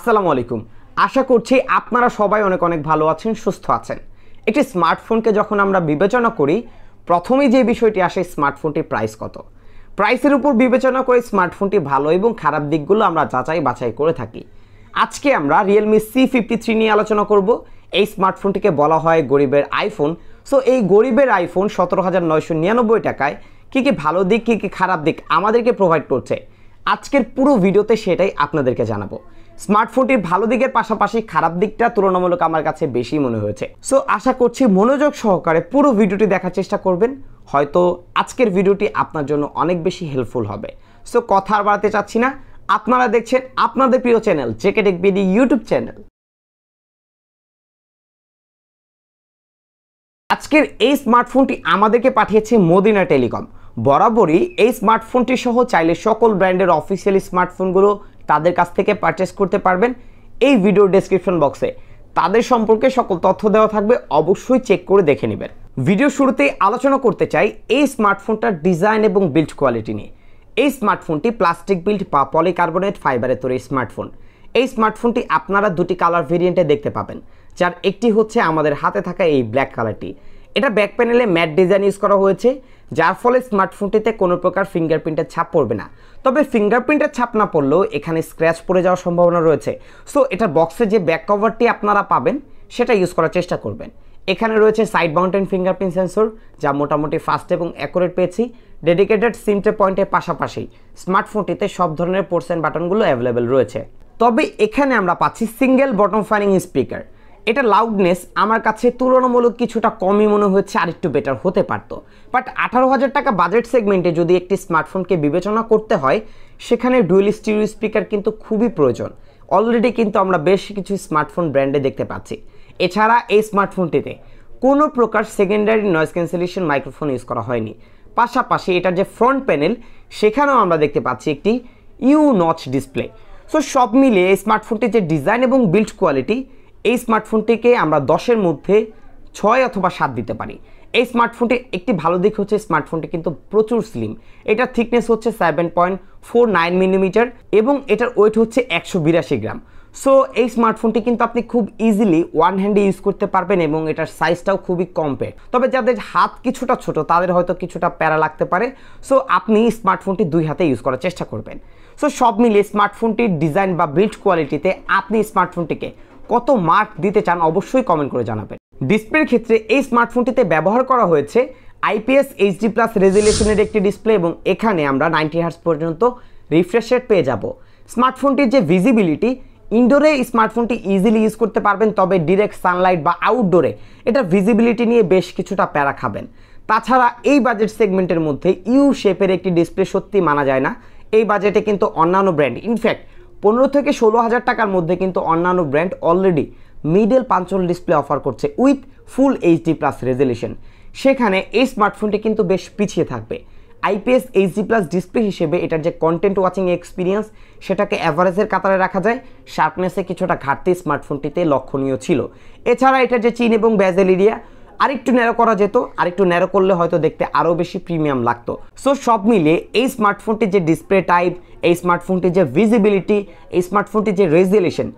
আসসালামু আলাইকুম। আশা করছি আপনারা সবাই অনেক অনেক ভালো আছেন, সুস্থ আছেন। একটি স্মার্টফোনকে যখন আমরা বিবেচনা করি, প্রথমেই যে বিষয়টি আসে স্মার্টফোনটির প্রাইস কত। প্রাইসের উপর বিবেচনা করে স্মার্টফোনটি ভালো এবং খারাপ দিকগুলো আমরা যাচাই বাছাই করে থাকি। আজকে আমরা Realme C53 নিয়ে আলোচনা করব। এই স্মার্টফোনটিকে বলা হয় গরিবের আইফোন। সো এই গরিবের আইফোন 17,999 টাকায় কী কী ভালো দিক কী কী খারাপ দিক আমাদেরকে প্রোভাইড করছে, আজকের পুরো ভিডিওতে সেটাই আপনাদেরকে জানাবো। স্মার্টফোনটির ভালো দিকের পাশাপাশি খারাপ দিকটা তুলনামূলক আমার কাছে বেশি মনে হয়েছে। সো আশা করছি মনোযোগ সহকারে পুরো ভিডিওটি দেখার চেষ্টা করবেন, হয়তো আজকের ভিডিওটি আপনার জন্য অনেক বেশি হেল্পফুল হবে। সো কথা আর বাড়াতে চাচ্ছি না, আপনারা দেখছেন আপনাদের প্রিয় চ্যানেল চেকেটেক বিডি ইউটিউব চ্যানেল। আজকের এই স্মার্টফোনটি আমাদেরকে পাঠিয়েছে মদিনা টেলিকম। বরাবরই এই স্মার্টফোনটি সহ চাইলে সকল ব্র্যান্ডের অফিসিয়ালি স্মার্টফোনগুলো তাদের কাছ থেকে পারচেস করতে পারবেন। এই ভিডিওর ডেসক্রিপশন বক্সে তাদের সম্পর্কে সকল তথ্য দেওয়া থাকবে, অবশ্যই চেক করে দেখে নেবেন। ভিডিও শুরুতেই আলোচনা করতে চাই এই স্মার্টফোনটার ডিজাইন এবং বিল্ড কোয়ালিটি নিয়ে। এই স্মার্টফোনটি প্লাস্টিক বিল্ড বা পলিকার্বনেট ফাইবারের তৈরি স্মার্টফোন। এই স্মার্টফোনটি আপনারা দুটি কালার ভেরিয়েন্টে দেখতে পাবেন, যার একটি হচ্ছে আমাদের হাতে থাকা এই ব্ল্যাক কালারটি। এটা ব্যাক প্যানেলে ম্যাট ডিজাইন ইউজ করা হয়েছে, যার ফলে স্মার্টফোনটিতে কোনো প্রকার ফিঙ্গারপ্রিন্টের ছাপ পড়বে না। তবে ফিঙ্গারপ্রিন্টের ছাপ না পড়লেও এখানে স্ক্র্যাচ পড়ে যাওয়ার সম্ভাবনা রয়েছে। সো এটার বক্সে যে ব্যাক কভারটি আপনারা পাবেন সেটা ইউজ করার চেষ্টা করবেন। এখানে রয়েছে সাইড মাউন্টেন ফিঙ্গারপ্রিন্ট সেন্সর, যা মোটামুটি ফাস্ট এবং অ্যাকুরেট পেয়েছি। ডেডিকেটেড সিম ট্রে পয়েন্টের পাশাপাশি স্মার্টফোনটিতে সব ধরনের পোর্টস অ্যান্ড বাটনগুলো অ্যাভেলেবেল রয়েছে। তবে এখানে আমরা পাচ্ছি সিঙ্গেল বটম ফায়ারিং স্পিকার। এটা লাউডনেস আমার কাছে তুলনামূলক কিছুটা কমই মনে হচ্ছে, আরেকটু বেটার হতে পারত। বাট 18,000 টাকা বাজেট সেগমেন্টে যদি একটি স্মার্টফোনকে বিবেচনা করতে হয়, সেখানে ডুয়েল স্টিরিও স্পিকার কিন্তু খুবই প্রয়োজন। অলরেডি কিন্তু আমরা বেশ কিছু স্মার্টফোন ব্র্যান্ডে দেখতে পাচ্ছি। এছাড়া এই স্মার্টফোনটিতে কোনো প্রকার secondary noise cancellation microphone use করা হয়নি। পাশাপাশি এটার যে ফ্রন্ট প্যানেল, সেখানেও আমরা দেখতে পাচ্ছি একটি ইউ নচ ডিসপ্লে। সো সব মিলিয়ে এই স্মার্টফোনটির যে ডিজাইন এবং বিল্ড কোয়ালিটি, এই স্মার্টফোনটিকে আমরা 10-এর মধ্যে 6 অথবা 7 দিতে পারি। এই স্মার্টফোনটির একটি ভালো দিক হচ্ছে স্মার্টফোনটি কিন্তু প্রচুর স্লিম। এটার থিকনেস হচ্ছে 7.49 মিলিমিটার এবং এটার ওয়েট হচ্ছে 182 গ্রাম। সো এই স্মার্টফোনটি কিন্তু আপনি খুব ইজিলি ওয়ান হ্যান্ডে ইউজ করতে পারবেন এবং এটার সাইজটাও খুবই কম্প্যাক্ট। তবে যাদের হাত কিছুটা ছোট তাদের হয়তো কিছুটা প্যারা লাগতে পারে। সো আপনি স্মার্টফোনটি 2 হাতে ইউজ করার চেষ্টা করবেন। সো সব মিলিয়ে স্মার্টফোনটির ডিজাইন বা বিল্ড কোয়ালিটিতে আপনি স্মার্টফোনটিকে কত মার্ক দিতে চান অবশ্যই কমেন্ট করে জানাবেন। ডিসপ্লের ক্ষেত্রে এই স্মার্টফোনটিতে ব্যবহার করা হয়েছে IPS HD+ রেজুলেশনের একটি ডিসপ্লে এবং এখানে আমরা 90 হার্টজ পর্যন্ত রিফ্রেশ রেট পেয়ে যাব। স্মার্টফোনটির যে ভিজিবিলিটি, ইনডোরে স্মার্টফোনটি ইজিলি ইউজ করতে পারবেন, তবে ডিরেক্ট সানলাইট বা আউটডোরে এটা ভিজিবিলিটি নিয়ে বেশ কিছুটা প্যারা খাবেন। তাছাড়া এই বাজেট সেগমেন্টের মধ্যে ইউ শেপের একটি ডিসপ্লে সত্যি মানা যায় না। এই বাজেটে কিন্তু অন্যান্য ব্র্যান্ড, ইনফ্যাক্ট 15 থেকে 16,000 টাকার মধ্যে কিন্তু অন্যান্য brand already middle পাঞ্চল display offer করছে উইথ ফুল HD+ রেজুলেশন। সেখানে এই স্মার্টফোনটি কিন্তু বেশ পিছিয়ে থাকবে। IPS HD+ ডিসপ্লে হিসেবে এটার যে কন্টেন্ট ওয়াচিং এক্সপিরিয়েন্স, সেটাকে অ্যাভারেজের কাতারে রাখা যায়। শার্পনেসে কিছুটা ঘাটতি স্মার্টফোনটিতে লক্ষণীয় ছিল। এছাড়া এটার যে চিন এবং ব্যাজেল এরিয়া আরেকটু ন্যারো করা যেত, আরেকটু ন্যারো করলে হয়তো দেখতে আরও বেশি প্রিমিয়াম লাগতো। সো সব মিলিয়ে এই স্মার্টফোনটির যে ডিসপ্লে টাইপ, এই স্মার্টফোনটির যে ভিজিবিলিটি, এই স্মার্টফোনটির যে রেজুলেশন,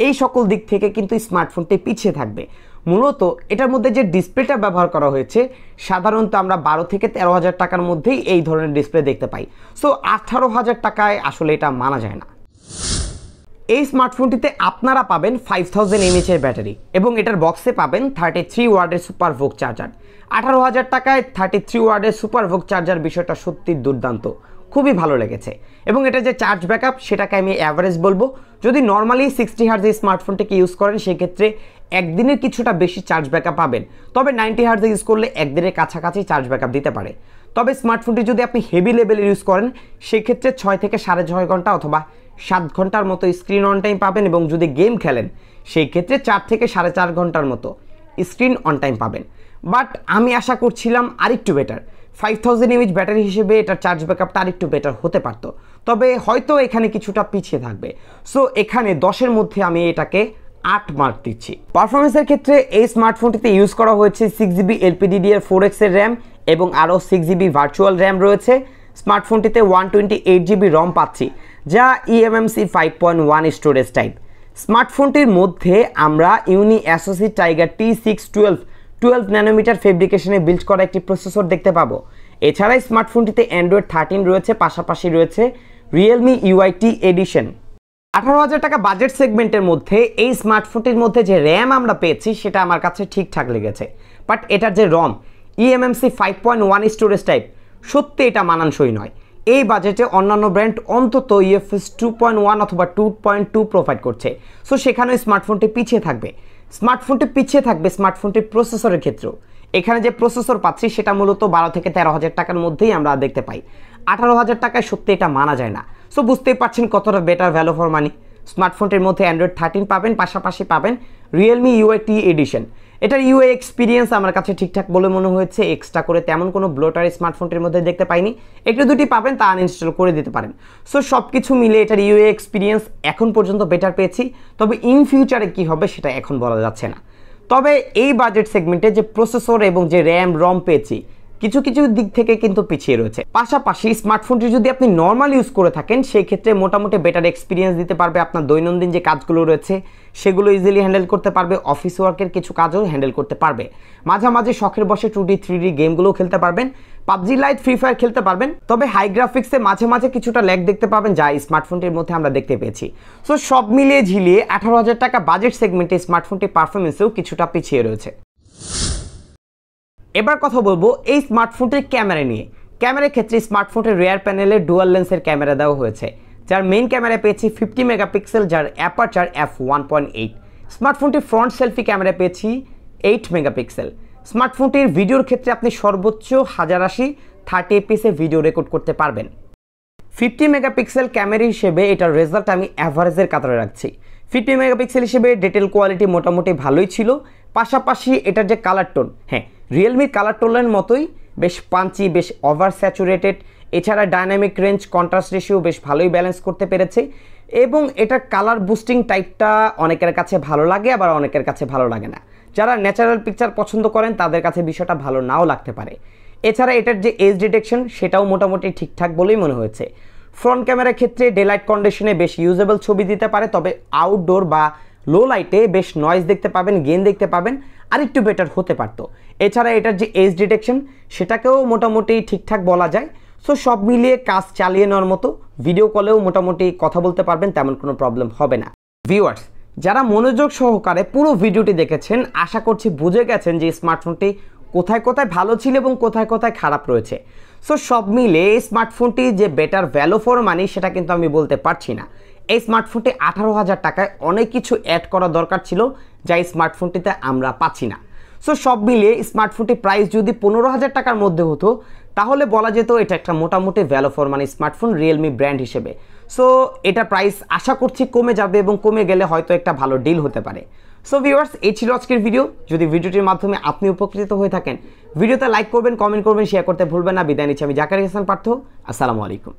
এই সকল দিক থেকে কিন্তু স্মার্টফোনটি পিছিয়ে থাকবে। মূলত এটার মধ্যে যে ডিসপ্লেটা ব্যবহার করা হয়েছে, সাধারণত আমরা 12 থেকে 13,000 টাকার মধ্যেই এই ধরনের ডিসপ্লে দেখতে পাই। সো 18,000 টাকায় আসলে এটা মানা যায় না। এই স্মার্টফোনটিতে আপনারা পাবেন 5000 mAh এর ব্যাটারি এবং এটার বক্সে পাবেন 33 ওয়াটের সুপার ভোগ চার্জার। 18,000 টাকায় 33 ওয়াটের সুপার ভোগ চার্জার বিষয়টা সত্যি দুর্দান্ত, খুবই ভালো লেগেছে। এবং এটা যে চার্জ ব্যাকআপ, সেটাকে আমি অ্যাভারেজ বলবো। যদি নর্মালি 60 হার্জ স্মার্টফোনটিকে ইউজ করেন, সেক্ষেত্রে একদিনের কিছুটা বেশি চার্জ ব্যাকআপ পাবেন। তবে 90 হার্জ ইউজ করলে একদিনের কাছাকাছি চার্জ ব্যাকআপ দিতে পারে। তবে স্মার্টফোনটি যদি আপনি হেভি লেভেলে ইউজ করেন, সেক্ষেত্রে 6 থেকে 6.5 ঘন্টা অথবা 7 ঘন্টার মতো স্ক্রিন অন টাইম পাবেন এবং যদি গেম খেলেন, সেই ক্ষেত্রে 4 থেকে 4.5 ঘন্টার মতো স্ক্রিন অন টাইম পাবেন। বাট আমি আশা করছিলাম আরেকটু বেটার। 5000 mAh ব্যাটারি হিসেবে এটার চার্জ ব্যাকআপটা আরেকটু বেটার হতে পারত, তবে হয়তো এখানে কিছুটা পিছিয়ে থাকবে। সো এখানে 10-এর মধ্যে আমি এটাকে 8 মার্ক দিচ্ছি। পারফরমেন্সের ক্ষেত্রে এই স্মার্টফোনটিতে ইউজ করা হয়েছে 6GB LPDDR4X এর র্যাম এবং আরও 6GB ভার্চুয়াল র্যাম রয়েছে। স্মার্টফোনটিতে 128GB রম পাচ্ছি, যা eMMC 5.1 স্টোরেজ টাইপ। স্মার্টফোনটির মধ্যে আমরা ইউনি অ্যাসোসি টাইগার T612 ন্যানোমিটার ফেব্রিকেশনে বিল্ড করা একটি প্রসেসর দেখতে পাবো। এছাড়া স্মার্টফোনটিতে অ্যান্ড্রয়েড 13 রয়েছে, পাশাপাশি রয়েছে রিয়েলমি ইউআইটি এডিশন। 18,000 টাকা বাজেট সেগমেন্টের মধ্যে এই স্মার্টফোনটির মধ্যে যে র্যাম আমরা পেয়েছি সেটা আমার কাছে ঠিকঠাক লেগেছে, বাট এটার যে রম eMMC 5.1 স্টোরেজ টাইপ সত্যি এটা মানানসই নয়। এই বাজেটে অন্যান্য ব্র্যান্ড অন্তত UFS 2.1 অথবা 2.2 প্রোভাইড করছে, সো সেখানে স্মার্টফোনটি পিছিয়ে থাকবে। স্মার্টফোনটির প্রসেসরের ক্ষেত্রেও এখানে যে প্রসেসর পাচ্ছি সেটা মূলত 12 থেকে 13,000 টাকার মধ্যেই আমরা দেখতে পাই। 18,000 টাকায় সত্যি এটা মানা যায় না। সো বুঝতেই পারছেন কতটা বেটার ভ্যালু ফর মানি। স্মার্টফোনটির মধ্যে অ্যান্ড্রয়েড 13 পাবেন, পাশাপাশি পাবেন রিয়েলমি ইউআইটি এডিশন। এটার ইউআই এক্সপিরিয়েন্স আমার কাছে ঠিকঠাক বলে মনে হয়েছে। এক্সট্রা করে তেমন কোনো ব্লোটার স্মার্টফোনটির মধ্যে দেখতে পাইনি। একটু দুটি পাবেন, তা আনইনস্টল করে দিতে পারেন। সো সব কিছু মিলে এটার ইউআই এক্সপিরিয়েন্স এখন পর্যন্ত বেটার পেয়েছি, তবে ইন ফিউচারে কী হবে সেটা এখন বলা যাচ্ছে না। তবে এই বাজেট সেগমেন্টে যে প্রসেসর এবং যে র্যাম রম পেয়েছি কিছু কিছু দিক থেকে কিন্তু পিছিয়ে রয়েছে। পাশাপাশি স্মার্টফোনটি যদি আপনি নর্মাল ইউজ করে থাকেন সেই ক্ষেত্রে মোটামুটি বেটার এক্সপিরিয়েন্স দিতে পারবে। আপনার দৈনন্দিন যে কাজগুলো রয়েছে সেগুলো ইজিলি হ্যান্ডেল করতে পারবে, অফিস ওয়ার্কের কিছু কাজও হ্যান্ডেল করতে পারবে। মাঝে মাঝে শখের বসে 2D 3D গেমগুলোও খেলতে পারবেন, পাবজি লাইট, ফ্রি ফায়ার খেলতে পারবেন। তবে হাই গ্রাফিক্সে মাঝে মাঝে কিছুটা ল্যাগ দেখতে পাবেন, যা স্মার্টফোনটির মধ্যে আমরা দেখতে পেয়েছি। সো সব মিলিয়ে ঝিলিয়ে 18,000 টাকা বাজেট সেগমেন্টে স্মার্টফোনটির পারফরমেন্সেও কিছুটা পিছিয়ে রয়েছে। এবার কথা বলবো এই স্মার্টফোনটির ক্যামেরা নিয়ে। ক্যামেরার ক্ষেত্রে স্মার্টফোনটির রিয়ার প্যানেলে ডুয়াল লেন্সের ক্যামেরা দেওয়া হয়েছে, যার মেইন ক্যামেরা পেয়েছি 50 মেগাপিক্সেল, যার অ্যাপারচার f1.8। স্মার্টফোনটির ফ্রন্ট সেলফি ক্যামেরা পেয়েছি 8 মেগাপিক্সেল। স্মার্টফোনটির ভিডিওর ক্ষেত্রে আপনি সর্বোচ্চ 1080 30 fps ভিডিও রেকর্ড করতে পারবেন। 50 মেগাপিক্সেল ক্যামেরা হিসেবে এটার রেজাল্ট আমি অ্যাভারেজের কাতারে রাখছি। 50 মেগাপিক্সেল হিসেবে ডিটেল কোয়ালিটি মোটামুটি ভালোই ছিল। পাশাপাশি এটার যে কালার টোন, হ্যাঁ রিয়েলমির কালার টোনের মতোই বেশ পাঞ্চি, বেশ ওভার স্যাচুরেটেড। এছাড়া ডাইনামিক রেঞ্জ, কন্ট্রাস্ট রেশিও বেশ ভালোই ব্যালেন্স করতে পেরেছে এবং এটার কালার বুস্টিং টাইপটা অনেকের কাছে ভালো লাগে, আবার অনেকের কাছে ভালো লাগে না। যারা ন্যাচারাল পিকচার পছন্দ করেন তাদের কাছে বিষয়টা ভালো নাও লাগতে পারে। এছাড়া এটার যে এজ ডিটেকশন সেটাও মোটামুটি ঠিকঠাক বলেই মনে হয়েছে। ফ্রন্ট ক্যামেরার ক্ষেত্রে ডেলাইট কন্ডিশনে বেশ ইউজেবল ছবি দিতে পারে, তবে আউটডোর বা লো লাইটে বেশ নয়েজ দেখতে পাবেন, গেন দেখতে পাবেন, আর একটু বেটার হতে পারতো। এছাড়া এটার যে এজ ডিটেকশন সেটাকেও মোটামুটি ঠিকঠাক বলা যায়। সো সব মিলিয়ে কাজ চালিয়ে নেওয়ার মতো, ভিডিও কলেও মোটামুটি কথা বলতে পারবেন, তেমন কোনো প্রবলেম হবে না। ভিউয়ার্স, যারা মনোযোগ সহকারে পুরো ভিডিওটি দেখেছেন আশা করছি বুঝে গেছেন যে স্মার্টফোনটি কোথায় কোথায় ভালো ছিল এবং কোথায় কোথায় খারাপ রয়েছে। সো সব মিলে এই স্মার্টফোনটি যে বেটার ভ্যালু ফর মানি সেটা কিন্তু আমি বলতে পারছি না। এই স্মার্টফোনটি 18,000 টাকায় অনেক কিছু অ্যাড করা দরকার ছিল, যা এই স্মার্টফোনটিতে আমরা পাচ্ছি না। সো সব মিলিয়ে স্মার্টফোনটি প্রাইস যদি 15,000 টাকার মধ্যে হতো তাহলে বলা যেত এটা একটা মোটামুটি value for money smartphone Realme brand হিসেবে। সো এটা প্রাইস আশা করছি কমে যাবে এবং কমে গেলে হয়তো একটা ভালো ডিল হতে পারে। সো ভিউয়ার্স, এই ছিল আজকের ভিডিও। যদি ভিডিওটির মাধ্যমে আপনি উপকৃত হয়ে থাকেন ভিডিওতে লাইক করবেন, কমেন্ট করবেন, শেয়ার করতে ভুলবেন না। বিদায় নিচ্ছি আমি জাকারিয়া হাসান পার্থ। আসসালামু আলাইকুম।